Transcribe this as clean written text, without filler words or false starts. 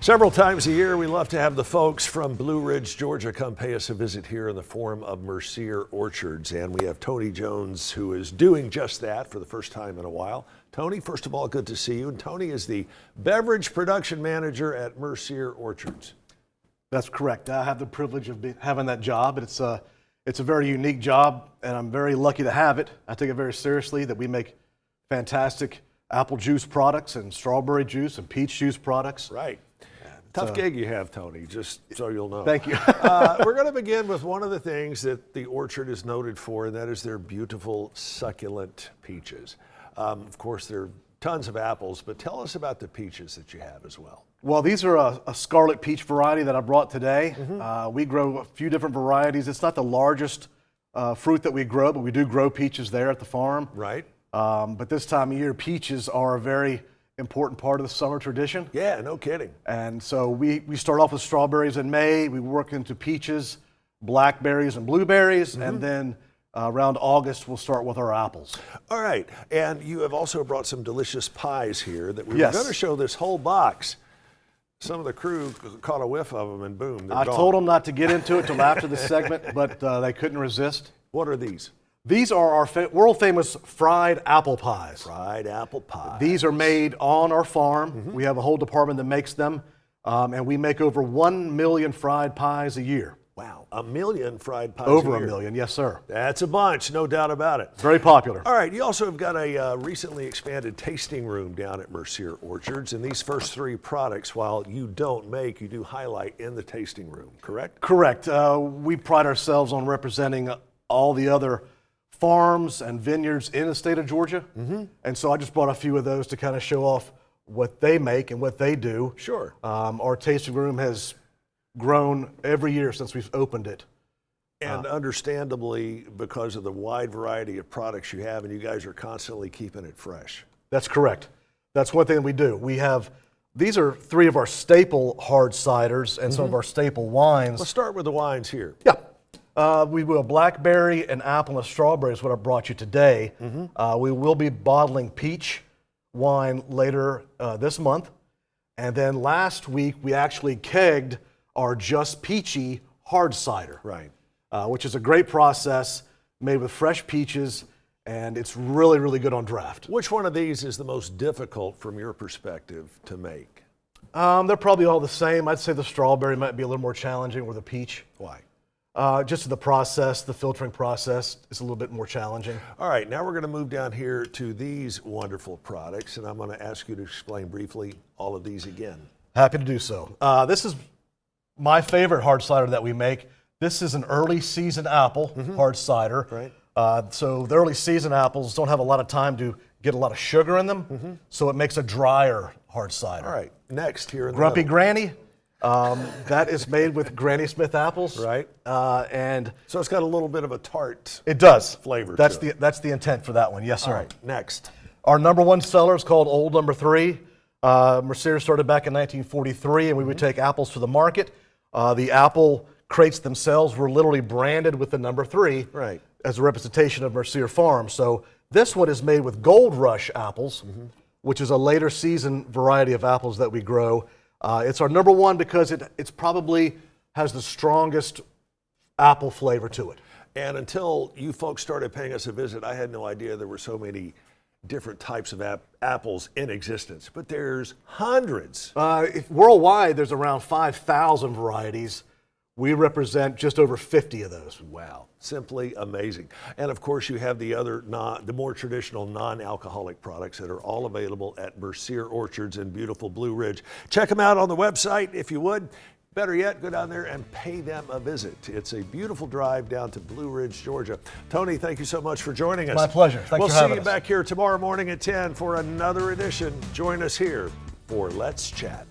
Several times a year, we love to have the folks from Blue Ridge, Georgia, come pay us a visit here in the form of Mercier Orchards. And we have Tony Jones, who is doing just that for the first time in a while. Tony, first of all, good to see you. And Tony is the beverage production manager at Mercier Orchards. That's correct. I have the privilege of having that job. It's a very unique job, and I'm very lucky to have it. I take it very seriously that we make fantastic apple juice products and strawberry juice and peach juice products. Right. Tough gig you have, Tony, just so you'll know. Thank you. We're going to begin with one of the things that the orchard is noted for, and that is their beautiful, succulent peaches. Of course, there are tons of apples, but tell us about the peaches that you have as well. Well, these are a scarlet peach variety that I brought today. We grow a few different varieties. It's not the largest fruit that we grow, but we do grow peaches there at the farm. Right. But this time of year, peaches are a very important part of the summer tradition. Yeah, no kidding. And so we start off with strawberries in May. We work into peaches, blackberries, and blueberries, and then around August, we'll start with our apples. All right, and you have also brought some delicious pies here that we were Yes. going to show this whole box. Some of the crew caught a whiff of them, and boom, they're I gone. told them not to get into it till after the segment, but they couldn't resist. What are these? These are our world famous fried apple pies. Fried apple pie. These are made on our farm. We have a whole department that makes them, and we make over 1 million fried pies a year. Wow, 1 million fried pies Over a a year. million, yes sir. That's a bunch, no doubt about it. Very popular. All right, you also have got a recently expanded tasting room down at Mercier Orchards, and these first three products, while you don't make, you do highlight in the tasting room, correct? Correct. We pride ourselves on representing all the other farms and vineyards in the state of Georgia. And so I just brought a few of those to kind of show off what they make and what they do. Sure. Our tasting room has grown every year since we've opened it. And understandably, because of the wide variety of products you have, and you guys are constantly keeping it fresh. That's correct. That's one thing we do. We have, these are three of our staple hard ciders and some of our staple wines. Let's start with the wines here. Yeah. We will blackberry, an apple, and a strawberry is what I brought you today. We will be bottling peach wine later this month. And then last week, we actually kegged our Just Peachy hard cider. Right. Which is a great process made with fresh peaches, and it's really, really good on draft. Which one of these is the most difficult from your perspective to make? They're probably all the same. I'd say the strawberry might be a little more challenging, or the peach. Why? Just the process, the filtering process is a little bit more challenging. All right, now we're going to move down here to these wonderful products, and I'm going to ask you to explain briefly all of these again. Happy to do so. This is my favorite hard cider that we make. This is an early season apple hard cider. Right. So the early season apples don't have a lot of time to get a lot of sugar in them, so it makes a drier hard cider. All right, next here in the Grumpy middle. Granny, that is made with Granny Smith apples. Right. And So it's got a little bit of a tart. it does. Flavor That's to that's the intent for that one. Yes, sir. All right, next. Our number one seller is called Old Number 3. Mercier started back in 1943, and we would take apples to the market. The apple crates themselves were literally branded with the number 3 Right. as a representation of Mercier Farm. So this one is made with Gold Rush apples, which is a later season variety of apples that we grow. It's our number one because it's probably has the strongest apple flavor to it. And until you folks started paying us a visit, I had no idea there were so many different types of apples in existence, but there's hundreds. Worldwide, there's around 5,000 varieties. We represent just over 50 of those. Wow, simply amazing. And of course, you have the other, the more traditional non-alcoholic products that are all available at Mercier Orchards in beautiful Blue Ridge. Check them out on the website if you would. Better yet, go down there and pay them a visit. It's a beautiful drive down to Blue Ridge, Georgia. Tony, thank you so much for joining us. My pleasure. Thanks we'll for having see you us. back here tomorrow morning at 10 for another edition. Join us here for Let's Chat.